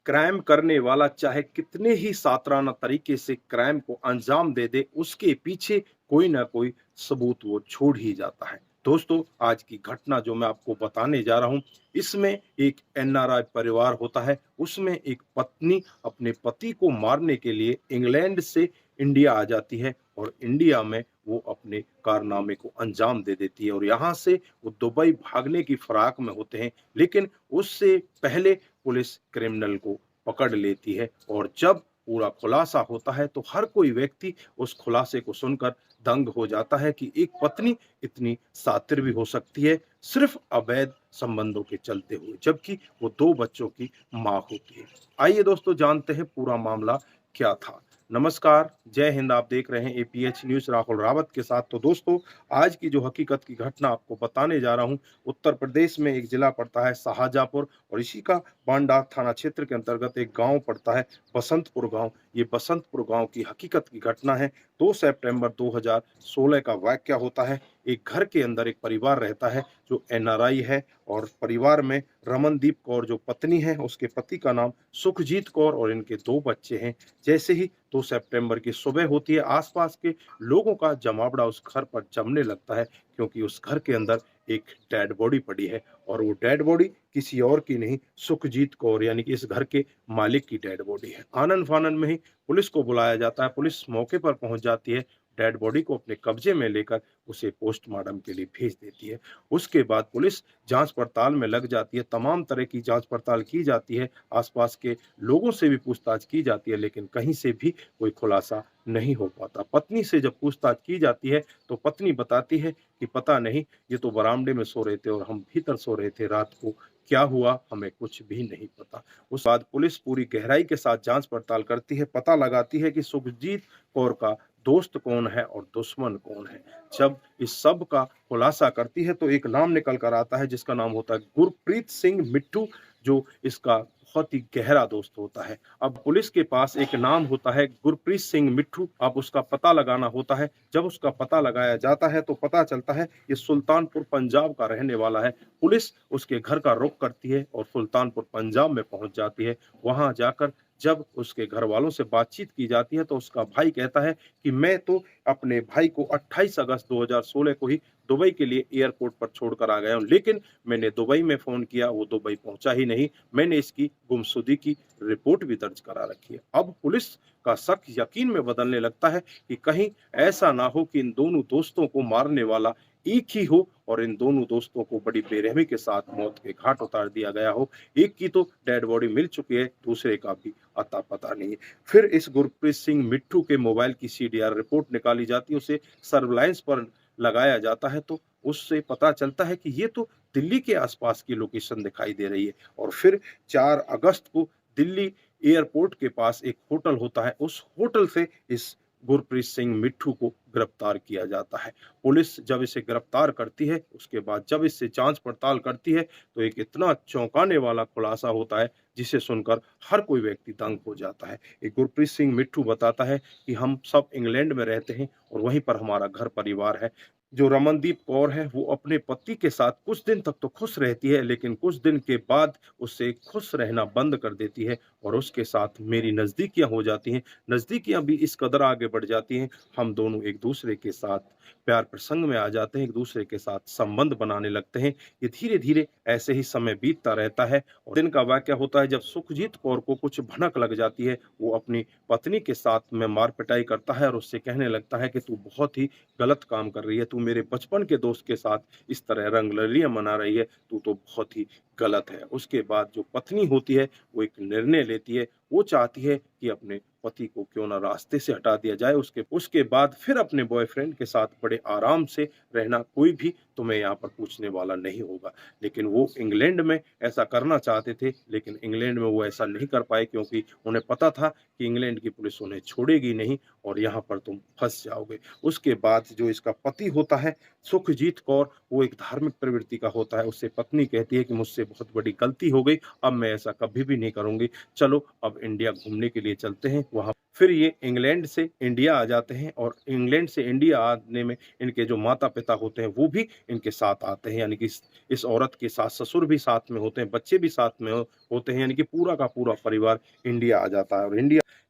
Crime करने वाला चाहे कितने ही सातराना तरीके से क्राइम को अंजाम दे दे, उसके पीछे कोई ना कोई सबूत वो छोड़ ही जाता है। दोस्तों, आज की घटना जो मैं आपको बताने जा रहा हूँ, इसमें एक एनआरआई परिवार होता है, उसमें एक पत्नी अपने पति को मारने के लिए इंग्लैंड से इंडिया आ जाती है और इंडिया में वो अपने कारनामे को अंजाम दे देती है और यहाँ से वो दुबई भागने की फिराक में होते हैं, लेकिन उससे पहले पुलिस क्रिमिनल को पकड़ लेती है और जब पूरा खुलासा होता है तो हर कोई व्यक्ति उस खुलासे को सुनकर दंग हो जाता है कि एक पत्नी इतनी शातिर भी हो सकती है सिर्फ अवैध संबंधों के चलते हुए, जबकि वो 2 बच्चों की माँ होती है। आइए दोस्तों, जानते हैं पूरा मामला क्या था। नमस्कार, जय हिंद। आप देख रहे हैं एपीएच न्यूज़ राहुल रावत के साथ। तो दोस्तों, आज की जो हकीकत की घटना आपको बताने जा रहा हूँ, उत्तर प्रदेश में एक जिला पड़ता है शाहजहाँपुर और इसी का बांडा थाना क्षेत्र के अंतर्गत एक गांव पड़ता है बसंतपुर गांव। ये बसंतपुर गांव की हकीकत की घटना है। 2 सितंबर 2016 का वाकया होता है। एक घर के अंदर एक परिवार रहता है जो एनआरआई है और परिवार में रमनदीप कौर जो पत्नी है, उसके पति का नाम सुखजीत कौर और इनके 2 बच्चे हैं। जैसे ही 2 सितंबर की सुबह होती है, आसपास के लोगों का जमावड़ा उस घर पर जमने लगता है, क्योंकि उस घर के अंदर एक डेड बॉडी पड़ी है और वो डेड बॉडी किसी और की नहीं, सुखजीत कौर यानी कि इस घर के मालिक की डेड बॉडी है। आनन-फानन में ही पुलिस को बुलाया जाता है। पुलिस मौके पर पहुंच जाती है, डेड बॉडी को अपने कब्जे में लेकर उसे पोस्टमार्टम के लिए भेज देती है। उसके बाद पुलिस जांच पड़ताल में लग जाती है, तमाम तरह की जांच पड़ताल की जाती है, आसपास के लोगों से भी पूछताछ की जाती है, लेकिन कहीं से भी कोई खुलासा नहीं हो पाता। पत्नी से जब पूछताछ की जाती है तो पत्नी बताती है कि पता नहीं, ये तो बरामदे में सो रहे थे और हम भीतर सो रहे थे, रात को क्या हुआ हमें कुछ भी नहीं पता। उस बाद पुलिस पूरी गहराई के साथ जांच पड़ताल करती है, पता लगाती है कि सुखजीत कौर का दोस्त कौन है और दुश्मन कौन है। जब इस सब का खुलासा करती है तो एक नाम निकल कर आता है जिसका नाम होता है गुरप्रीत सिंह मिट्टू, जो इसका बहुत ही गहरा दोस्त होता है। अब पुलिस के पास एक नाम होता है गुरप्रीत सिंह मिट्टू, अब उसका पता लगाना होता है। जब उसका पता लगाया जाता है तो पता चलता है ये सुल्तानपुर पंजाब का रहने वाला है। पुलिस उसके घर का रुख करती है और सुल्तानपुर पंजाब में पहुंच जाती है। वहां जाकर जब उसके घर वालों से बातचीत की जाती है तो उसका भाई कहता है कि मैं तो अपने भाई को 28 अगस्त 2016 को ही दुबई के लिए एयरपोर्ट पर छोड़कर आ गया हूं, लेकिन मैंने दुबई में फोन किया, वो दुबई पहुंचा ही नहीं। मैंने इसकी गुमशुदगी की रिपोर्ट भी दर्ज करा रखी है। अब पुलिस का शक यकीन में बदलने लगता है कि कहीं ऐसा ना हो कि इन दोनों दोस्तों को मारने वाला एक ही हो और इन दोनों दोस्तों को बड़ी बेरहमी के साथ मौत के घाट उतार दिया गया हो। एक की तो डेड बॉडी मिल चुकी है, दूसरे का भी अता पता नहीं है। फिर इस गुरप्रीत सिंह मिट्टू के मोबाइल की सीडीआर रिपोर्ट निकाली जाती है, उसे सर्विलांस पर लगाया जाता है तो उससे पता चलता है कि ये तो दिल्ली के आसपास की लोकेशन दिखाई दे रही है। और फिर 4 अगस्त को दिल्ली एयरपोर्ट के पास एक होटल होता है, उस होटल से इस गुरप्रीत सिंह मिट्टू को गिरफ्तार किया जाता है। पुलिस जब इसे गिरफ्तार करती है, उसके बाद जब इससे जांच पड़ताल करती है तो एक इतना चौंकाने वाला खुलासा होता है जिसे सुनकर हर कोई व्यक्ति दंग हो जाता है। एक गुरप्रीत सिंह मिट्टू बताता है कि हम सब इंग्लैंड में रहते हैं और वहीं पर हमारा घर परिवार है। जो रमनदीप कौर है वो अपने पति के साथ कुछ दिन तक तो खुश रहती है, लेकिन कुछ दिन के बाद उससे खुश रहना बंद कर देती है और उसके साथ मेरी नज़दीकियां हो जाती हैं। नज़दीकियां भी इस कदर आगे बढ़ जाती हैं, हम दोनों एक दूसरे के साथ प्यार प्रसंग में आ जाते हैं, एक दूसरे के साथ संबंध बनाने लगते हैं। ये धीरे धीरे ऐसे ही समय बीतता रहता है और दिन का वाकया होता है जब सुखजीत कौर को कुछ भनक लग जाती है। वो अपनी पत्नी के साथ में मार पिटाई करता है और उससे कहने लगता है कि तू बहुत ही गलत काम कर रही है, तू मेरे बचपन के दोस्त के साथ इस तरह रंगरलियां मना रही है, तू तो बहुत ही गलत है। उसके बाद जो पत्नी होती है वो एक निर्णय लेती है, वो चाहती है कि अपने पति को क्यों ना रास्ते से हटा दिया जाए। उसके बाद फिर अपने बॉयफ्रेंड के साथ बड़े आराम से रहना, कोई भी तुम्हें यहाँ पर पूछने वाला नहीं होगा। लेकिन वो इंग्लैंड में ऐसा करना चाहते थे, लेकिन इंग्लैंड में वो ऐसा नहीं कर पाए क्योंकि उन्हें पता था कि इंग्लैंड की पुलिस उन्हें छोड़ेगी नहीं और यहाँ पर तुम फंस जाओगे। उसके बाद जो इसका पति होता है सुखजीत कौर, वो एक धार्मिक प्रवृत्ति का होता है। उससे पत्नी कहती है कि मुझसे बहुत बड़ी गलती हो गई, अब मैं ऐसा कभी भी नहीं करूंगी, चलो अब इंडिया घूमने के लिए चलते हैं। वहां फिर ये इंग्लैंड से इंडिया आ जाते हैं और इंग्लैंड से इंडिया आने में इनके जो माता पिता होते हैं वो भी इनके साथ आते हैं, यानी कि इस औरत के सास ससुर भी साथ में होते हैं, बच्चे भी साथ में होते हैं, यानी कि पूरा का पूरा परिवार इंडिया आ जाता है। और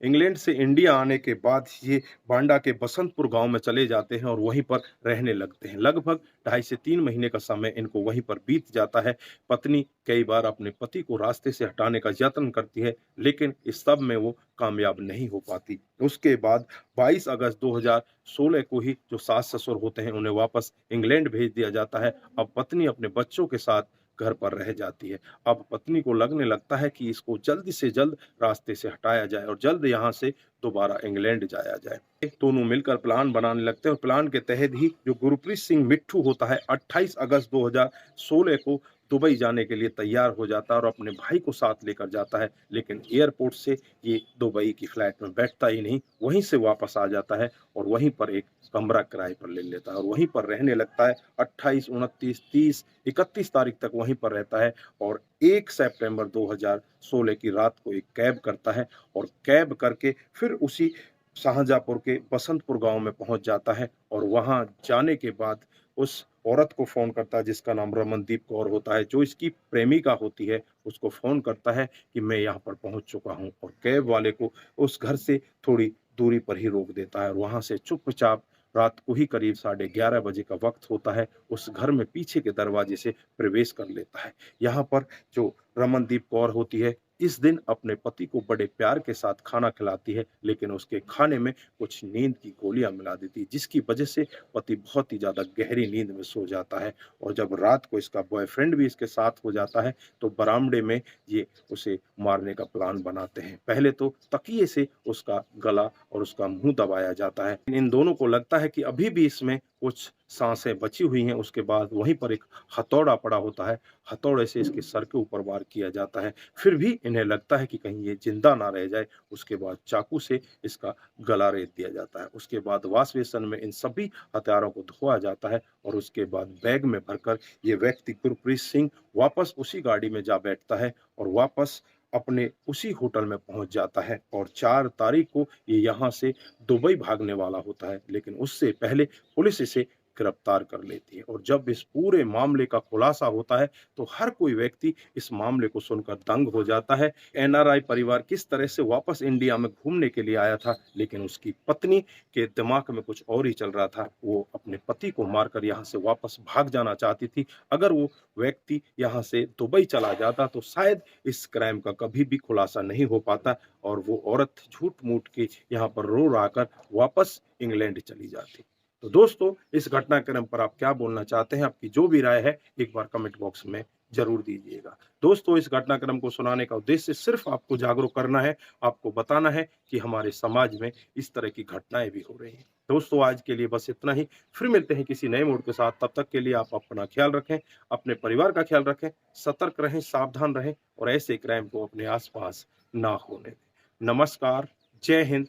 इंग्लैंड से इंडिया आने के बाद ये बांडा के बसंतपुर गांव में चले जाते हैं और वहीं पर रहने लगते हैं। लगभग 2.5 से 3 महीने का समय इनको वहीं पर बीत जाता है। पत्नी कई बार अपने पति को रास्ते से हटाने का यत्न करती है, लेकिन इस सब में वो कामयाब नहीं हो पाती। उसके बाद 22 अगस्त 2016 को ही जो सास ससुर होते हैं उन्हें वापस इंग्लैंड भेज दिया जाता है। अब पत्नी अपने बच्चों के साथ घर पर रह जाती है। अब पत्नी को लगने लगता है कि इसको जल्द से जल्द रास्ते से हटाया जाए और जल्द यहाँ से दोबारा इंग्लैंड जाया जाए। दोनों मिलकर प्लान बनाने लगते हैं और प्लान के तहत ही जो गुरप्रीत सिंह मिट्ठू होता है 28 अगस्त 2016 को दुबई जाने के लिए तैयार हो जाता है और अपने भाई को साथ लेकर जाता है, लेकिन एयरपोर्ट से ये दुबई की फ्लाइट में बैठता ही नहीं, वहीं से वापस आ जाता है और वहीं पर एक कमरा किराए पर ले लेता है और वहीं पर रहने लगता है। 28, 29, 30, 31 तारीख तक वहीं पर रहता है और 1 सितंबर 2016 की रात को एक कैब करता है और कैब करके फिर उसी शाहजहाँपुर के बसंतपुर गांव में पहुंच जाता है और वहां जाने के बाद उस औरत को फोन करता है जिसका नाम रमनदीप कौर होता है, जो इसकी प्रेमिका होती है। उसको फोन करता है कि मैं यहाँ पर पहुंच चुका हूँ और कैब वाले को उस घर से थोड़ी दूरी पर ही रोक देता है और वहां से चुपचाप रात को ही करीब 11:30 बजे का वक्त होता है, उस घर में पीछे के दरवाजे से प्रवेश कर लेता है। यहाँ पर जो रमनदीप कौर होती है इस दिन अपने पति को बड़े प्यार के साथ खाना खिलाती है, लेकिन उसके खाने में कुछ नींद की गोलियां मिला देती है, जिसकी वजह से पति बहुत ही ज्यादा गहरी नींद में सो जाता है। और जब रात को इसका बॉयफ्रेंड भी इसके साथ हो जाता है तो बरामदे में ये उसे मारने का प्लान बनाते हैं। पहले तो तकिए से उसका गला और उसका मुंह दबाया जाता है। इन दोनों को लगता है कि अभी भी इसमें कुछ सांसें बची हुई हैं। उसके बाद वहीं पर एक हथौड़ा पड़ा होता है, हथौड़े से इसके सर के ऊपर वार किया जाता है। फिर भी इन्हें लगता है कि कहीं ये जिंदा ना रह जाए। उसके बाद चाकू से इसका गला रेत दिया जाता है। उसके बाद वॉश बेसिन में इन सभी हथियारों को धोया जाता है और उसके बाद बैग में भरकर ये व्यक्ति गुरप्रीत सिंह वापस उसी गाड़ी में जा बैठता है और वापस अपने उसी होटल में पहुंच जाता है और 4 तारीख को ये यहाँ से दुबई भागने वाला होता है, लेकिन उससे पहले पुलिस इसे गिरफ्तार कर लेती है। और जब इस पूरे मामले का खुलासा होता है तो हर कोई व्यक्ति इस मामले को सुनकर दंग हो जाता है। एनआरआई परिवार किस तरह से वापस इंडिया में घूमने के लिए आया था, लेकिन उसकी पत्नी के दिमाग में कुछ और ही चल रहा था। वो अपने पति को मारकर यहाँ से वापस भाग जाना चाहती थी। अगर वो व्यक्ति यहाँ से दुबई चला जाता तो शायद इस क्राइम का कभी भी खुलासा नहीं हो पाता और वो औरत झूठ मूठ के यहाँ पर रो रहा कर वापस इंग्लैंड चली जाती। तो दोस्तों, इस घटनाक्रम पर आप क्या बोलना चाहते हैं? आपकी जो भी राय है एक बार कमेंट बॉक्स में जरूर दीजिएगा। दोस्तों, इस घटनाक्रम को सुनाने का उद्देश्य सिर्फ आपको जागरूक करना है, आपको बताना है कि हमारे समाज में इस तरह की घटनाएं भी हो रही हैं। दोस्तों, आज के लिए बस इतना ही। फिर मिलते हैं किसी नए मूड के साथ। तब तक के लिए आप अपना ख्याल रखें, अपने परिवार का ख्याल रखें, सतर्क रहें, सावधान रहें और ऐसे क्राइम को अपने आसपास ना होने दें। नमस्कार, जय हिंद,